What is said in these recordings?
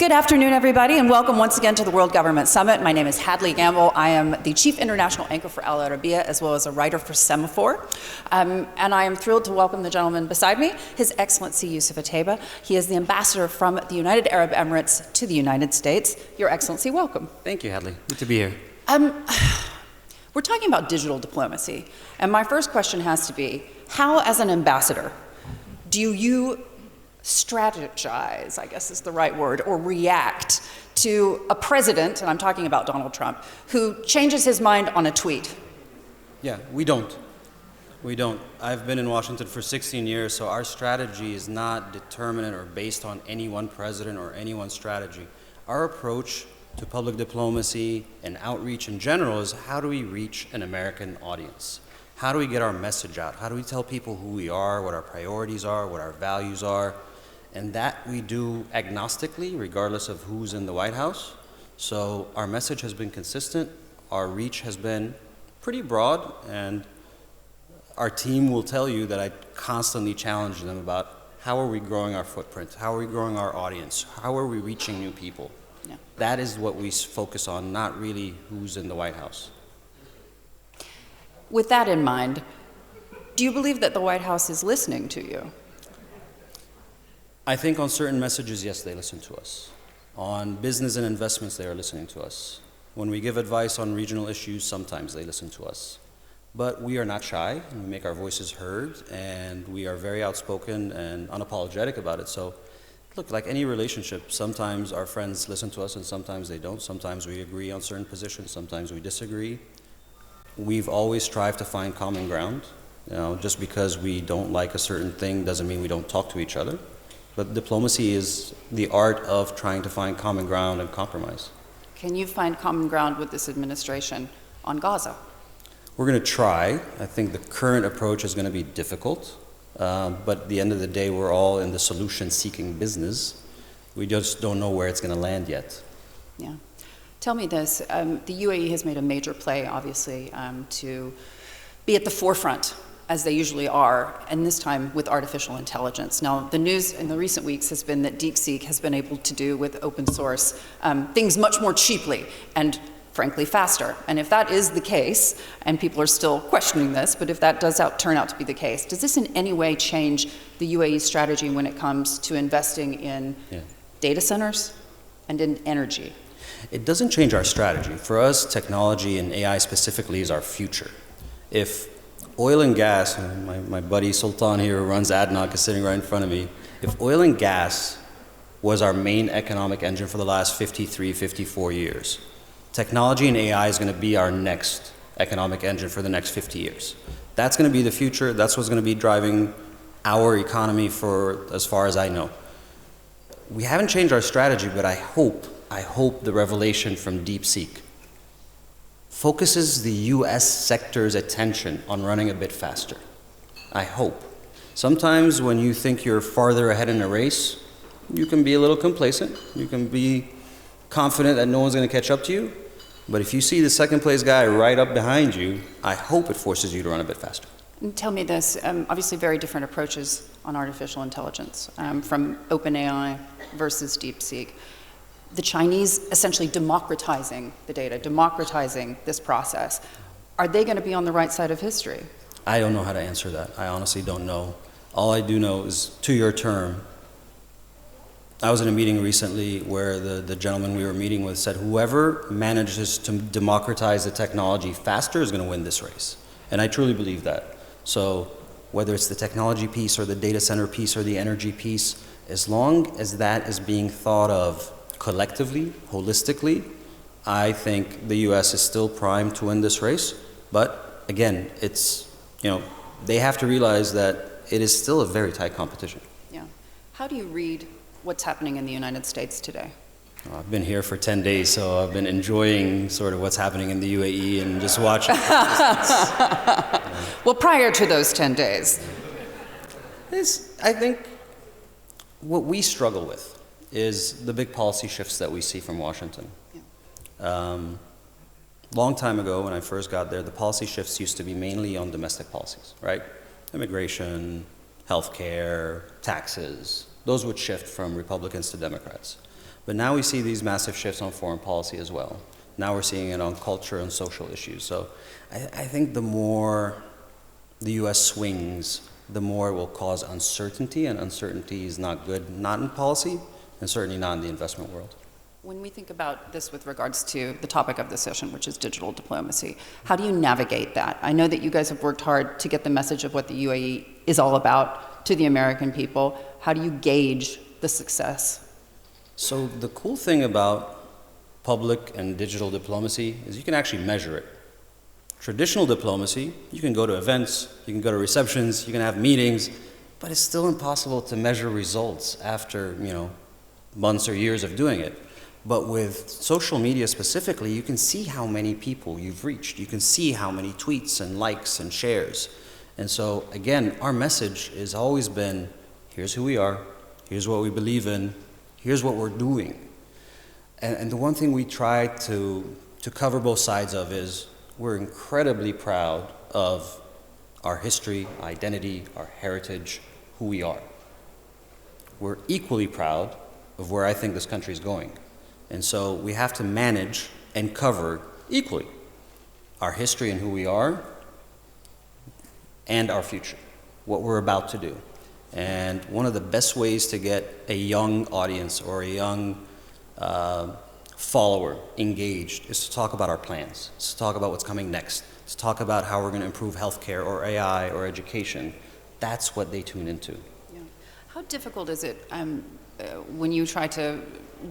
Good afternoon, everybody, and welcome once again to the World Government Summit. My name is Hadley Gamble. I am the Chief International Anchor for Al Arabiya, as well as a writer for Semaphore. And I am thrilled to welcome the gentleman beside me, His Excellency Yousef Al Otaiba. He is the ambassador from the United Arab Emirates to the United States. Your Excellency, welcome. Thank you, Hadley. Good to be here. We're talking about digital diplomacy, and my first question has to be, how, as an ambassador, do you strategize, I guess is the right word, or react to a president, and I'm talking about Donald Trump, who changes his mind on a tweet? Yeah, we don't. We don't. I've been in Washington for 16 years, so our strategy is not determinate or based on any one president or any one strategy. Our approach to public diplomacy and outreach in general is, how do we reach an American audience? How do we get our message out? How do we tell people who we are, what our priorities are, what our values are? And that we do agnostically, regardless of who's in the White House. So our message has been consistent, our reach has been pretty broad, and our team will tell you that I constantly challenge them about how are we growing our footprint, how are we growing our audience, how are we reaching new people. Yeah. That is what we focus on, not really who's in the White House. With that in mind, do you believe that the White House is listening to you? I think on certain messages, yes, they listen to us. On business and investments, they are listening to us. When we give advice on regional issues, sometimes they listen to us. But we are not shy, and we make our voices heard, and we are very outspoken and unapologetic about it. So, look, like any relationship, sometimes our friends listen to us and sometimes they don't. Sometimes we agree on certain positions, sometimes we disagree. We've always strived to find common ground. You know, just because we don't like a certain thing doesn't mean we don't talk to each other. But diplomacy is the art of trying to find common ground and compromise. Can you find common ground with this administration on Gaza? We're going to try. I think the current approach is going to be difficult. But at the end of the day, we're all in the solution-seeking business. We just don't know where it's going to land yet. Yeah. Tell me this. The UAE has made a major play, obviously, to be at the forefront, as they usually are, and this time with artificial intelligence. Now, the news in the recent weeks has been that DeepSeek has been able to do with open source things much more cheaply and frankly faster. And if that is the case, and people are still questioning this, but if that does turn out to be the case, does this in any way change the UAE strategy when it comes to investing in data centers and in energy? It doesn't change our strategy. For us, technology and AI specifically is our future. If oil and gas, and my buddy Sultan here who runs ADNOC is sitting right in front of me, if oil and gas was our main economic engine for the last 53, 54 years, technology and AI is going to be our next economic engine for the next 50 years. That's going to be the future. That's what's going to be driving our economy for as far as I know. We haven't changed our strategy, but I hope the revelation from DeepSeek focuses the US sector's attention on running a bit faster. I hope. Sometimes when you think you're farther ahead in a race, you can be a little complacent. You can be confident that no one's going to catch up to you. But if you see the second place guy right up behind you, I hope it forces you to run a bit faster. And tell me this, obviously very different approaches on artificial intelligence from OpenAI versus DeepSeek. The Chinese essentially democratizing the data, democratizing this process. Are they going to be on the right side of history? I don't know how to answer that. I honestly don't know. All I do know is, to your term, I was in a meeting recently where the gentleman we were meeting with said whoever manages to democratize the technology faster is going to win this race. And I truly believe that. So whether it's the technology piece or the data center piece or the energy piece, as long as that is being thought of collectively, holistically, I think the US is still primed to win this race. But again, it's, they have to realize that it is still a very tight competition. Yeah. How do you read what's happening in the United States today? I've been here for 10 days, so I've been enjoying sort of what's happening in the UAE and just watching. Well, prior to those 10 days. I think what we struggle with is the big policy shifts that we see from Washington. Yeah. Long time ago, when I first got there, the policy shifts used to be mainly on domestic policies, right? Immigration, healthcare, taxes. Those would shift from Republicans to Democrats. But now we see these massive shifts on foreign policy as well. Now we're seeing it on culture and social issues. So I think the more the US swings, the more it will cause uncertainty, and uncertainty is not good, not in policy, and certainly not in the investment world. When we think about this with regards to the topic of the session, which is digital diplomacy, how do you navigate that? I know that you guys have worked hard to get the message of what the UAE is all about to the American people. How do you gauge the success? So the cool thing about public and digital diplomacy is you can actually measure it. Traditional diplomacy, you can go to events, you can go to receptions, you can have meetings, but it's still impossible to measure results after, months or years of doing it. But with social media specifically, you can see how many people you've reached. You can see how many tweets and likes and shares. And so, again, our message has always been, here's who we are, here's what we believe in, here's what we're doing. And the one thing we try to cover both sides of is we're incredibly proud of our history, identity, our heritage, who we are. We're equally proud of where I think this country is going. And so we have to manage and cover equally our history and who we are and our future, what we're about to do. And one of the best ways to get a young audience or a young follower engaged is to talk about our plans, to talk about what's coming next, to talk about how we're going to improve healthcare or AI or education. That's what they tune into. Yeah. How difficult is it when you try to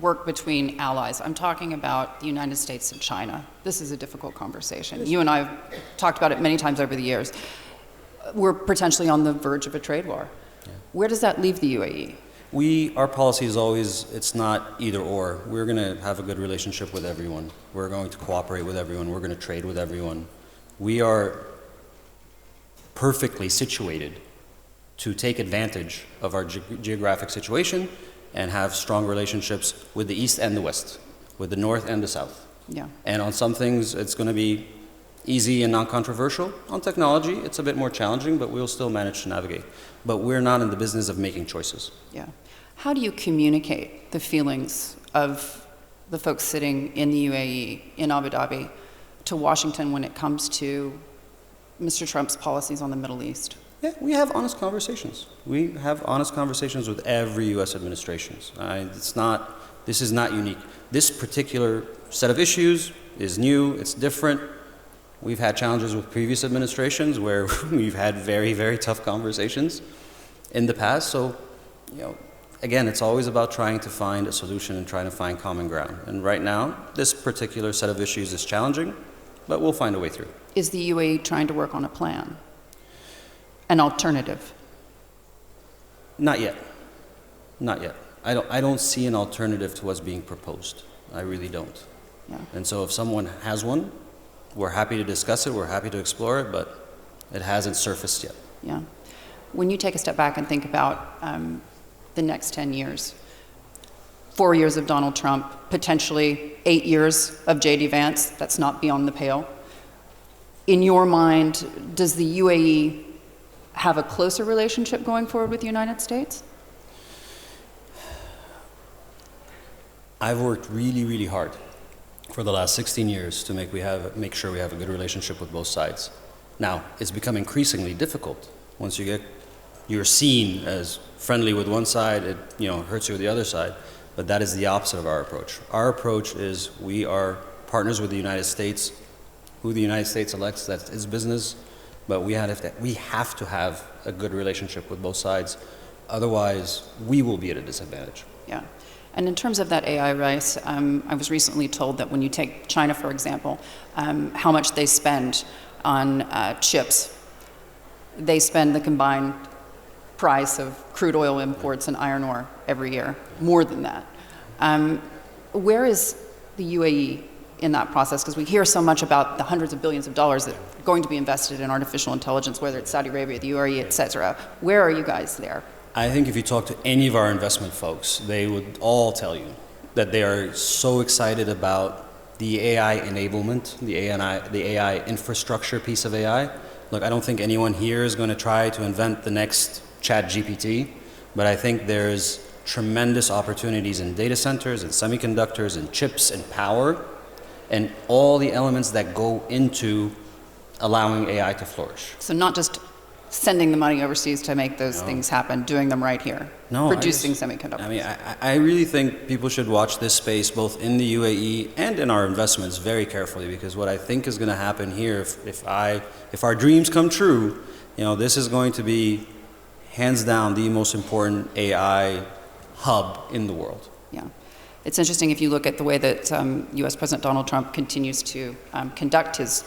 work between allies? I'm talking about the United States and China. This is a difficult conversation. You and I have talked about it many times over the years. We're potentially on the verge of a trade war. Yeah. Where does that leave the UAE? Our policy is always, it's not either or. We're going to have a good relationship with everyone. We're going to cooperate with everyone. We're going to trade with everyone. We are perfectly situated to take advantage of our geographic situation and have strong relationships with the East and the West, with the North and the South. Yeah. And on some things, it's going to be easy and non-controversial. On technology, it's a bit more challenging, but we'll still manage to navigate. But we're not in the business of making choices. Yeah. How do you communicate the feelings of the folks sitting in the UAE, in Abu Dhabi, to Washington when it comes to Mr. Trump's policies on the Middle East? Yeah, we have honest conversations. We have honest conversations with every U.S. administration. This is not unique. This particular set of issues is new, it's different. We've had challenges with previous administrations where we've had very, very tough conversations in the past. So, again, it's always about trying to find a solution and trying to find common ground. And right now, this particular set of issues is challenging, but we'll find a way through. Is the UAE trying to work on a plan? An alternative? Not yet. Not yet. I don't see an alternative to what's being proposed. I really don't. Yeah. And so if someone has one, we're happy to discuss it, we're happy to explore it, but it hasn't surfaced yet. Yeah. When you take a step back and think about the next 10 years, 4 years of Donald Trump, potentially 8 years of J.D. Vance, that's not beyond the pale. In your mind, does the UAE have a closer relationship going forward with the United States? I've worked really, really hard for the last 16 years to make sure we have a good relationship with both sides. Now, it's become increasingly difficult. Once you're seen as friendly with one side, it hurts you with the other side. But that is the opposite of our approach. Our approach is we are partners with the United States. Who the United States elects, that's its business. But we have to have a good relationship with both sides. Otherwise, we will be at a disadvantage. Yeah. And in terms of that AI race, I was recently told that when you take China, for example, how much they spend on chips, they spend the combined price of crude oil imports and iron ore every year, more than that. Where is the UAE in that process? Because we hear so much about the hundreds of billions of dollars that are going to be invested in artificial intelligence, whether it's Saudi Arabia, the UAE, et cetera. Where are you guys there? I think if you talk to any of our investment folks, they would all tell you that they are so excited about the AI enablement, the AI infrastructure piece of AI. Look, I don't think anyone here is going to try to invent the next Chat GPT, but I think there's tremendous opportunities in data centers and semiconductors and chips and power and all the elements that go into allowing AI to flourish. So not just sending the money overseas to make those things happen, doing them right here, producing semiconductors. I mean, I really think people should watch this space both in the UAE and in our investments very carefully, because what I think is going to happen here, if our dreams come true, this is going to be hands down the most important AI hub in the world. Yeah. It's interesting if you look at the way that US President Donald Trump continues to conduct his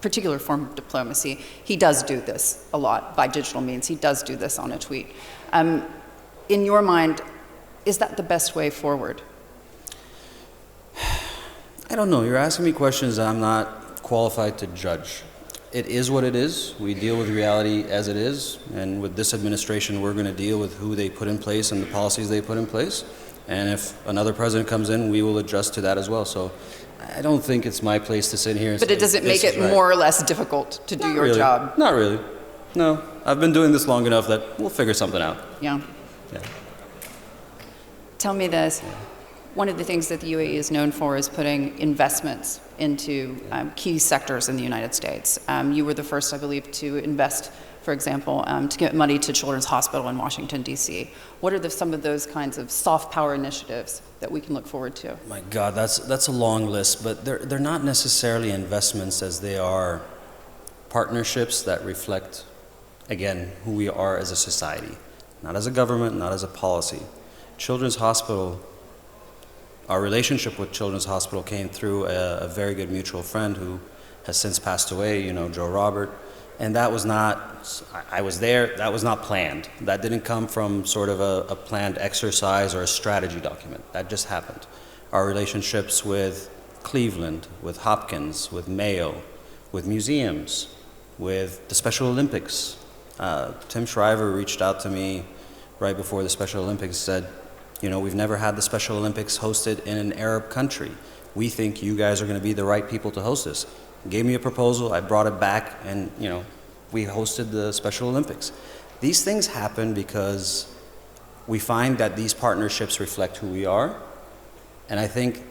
particular form of diplomacy. He does do this a lot by digital means. He does do this on a tweet. In your mind, is that the best way forward? I don't know. You're asking me questions that I'm not qualified to judge. It is what it is. We deal with reality as it is, and with this administration, we're going to deal with who they put in place and the policies they put in place. And if another president comes in, we will adjust to that as well. So I don't think it's my place to sit here and say, but it doesn't make it more or less difficult to do your job? Not really. No. I've been doing this long enough that we'll figure something out. Yeah. Tell me this. One of the things that the UAE is known for is putting investments into key sectors in the United States. You were the first, I believe, to invest, for example, to get money to Children's Hospital in Washington, D.C. What are some of those kinds of soft power initiatives that we can look forward to? My God, that's a long list, but they're not necessarily investments as they are partnerships that reflect, again, who we are as a society, not as a government, not as a policy. Children's Hospital, our relationship with Children's Hospital came through a very good mutual friend who has since passed away, Joe Robert. And that was not, I was there, that was not planned. That didn't come from sort of a planned exercise or a strategy document. That just happened. Our relationships with Cleveland, with Hopkins, with Mayo, with museums, with the Special Olympics. Tim Shriver reached out to me right before the Special Olympics, said, we've never had the Special Olympics hosted in an Arab country. We think you guys are going to be the right people to host this. Gave me a proposal, I brought it back, and we hosted the Special Olympics. These things happen because we find that these partnerships reflect who we are, and I think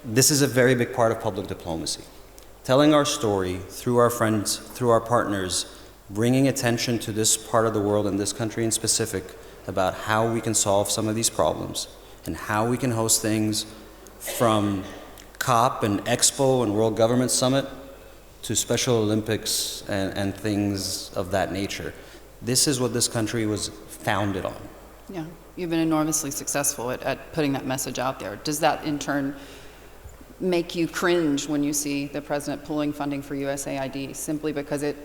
this is a very big part of public diplomacy. Telling our story through our friends, through our partners, bringing attention to this part of the world and this country in specific about how we can solve some of these problems and how we can host things from COP and Expo and World Government Summit to Special Olympics and things of that nature. This is what this country was founded on. Yeah, you've been enormously successful at putting that message out there. Does that in turn make you cringe when you see the president pulling funding for USAID simply because it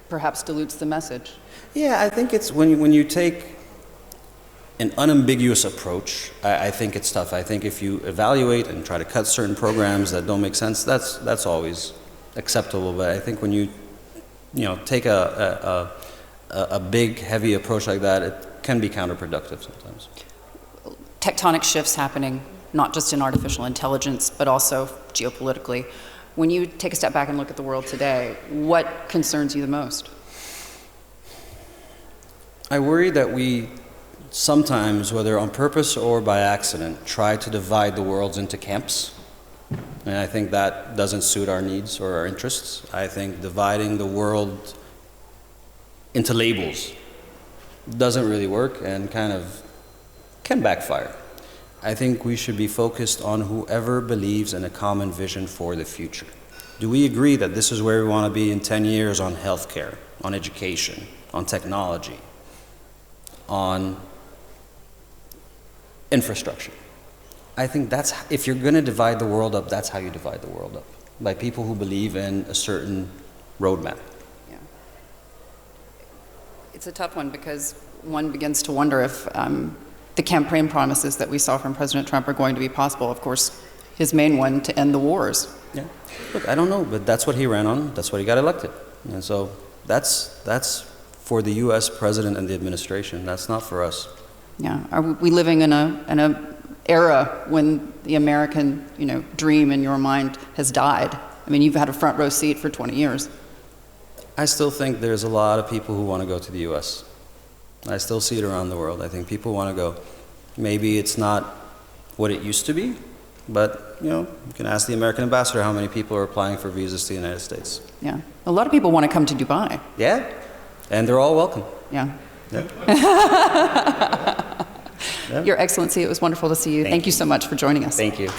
perhaps dilutes the message? Yeah, I think it's when you take an unambiguous approach, I think it's tough. I think if you evaluate and try to cut certain programs that don't make sense, that's always acceptable. But I think when you take a big, heavy approach like that, it can be counterproductive sometimes. Tectonic shifts happening, not just in artificial intelligence, but also geopolitically. When you take a step back and look at the world today, what concerns you the most? I worry that we sometimes, whether on purpose or by accident, try to divide the world into camps. And I think that doesn't suit our needs or our interests. I think dividing the world into labels doesn't really work and kind of can backfire. I think we should be focused on whoever believes in a common vision for the future. Do we agree that this is where we want to be in 10 years on healthcare, on education, on technology, on infrastructure? I think that's, if you're going to divide the world up, that's how you divide the world up, by people who believe in a certain roadmap. Yeah. It's a tough one because one begins to wonder if the campaign promises that we saw from President Trump are going to be possible. Of course, his main one, to end the wars. Yeah. Look, I don't know, but that's what he ran on. That's what he got elected. And so that's for the U.S. president and the administration. That's not for us. Yeah. Are we living in a era when the American, dream in your mind has died? I mean, you've had a front row seat for 20 years. I still think there's a lot of people who want to go to the U.S. I still see it around the world. I think people want to go, maybe it's not what it used to be, but you can ask the American ambassador how many people are applying for visas to the United States. Yeah. A lot of people want to come to Dubai. Yeah, and they're all welcome. Yeah. Yeah. Your Excellency, it was wonderful to see you. Thank you so much for joining us. Thank you.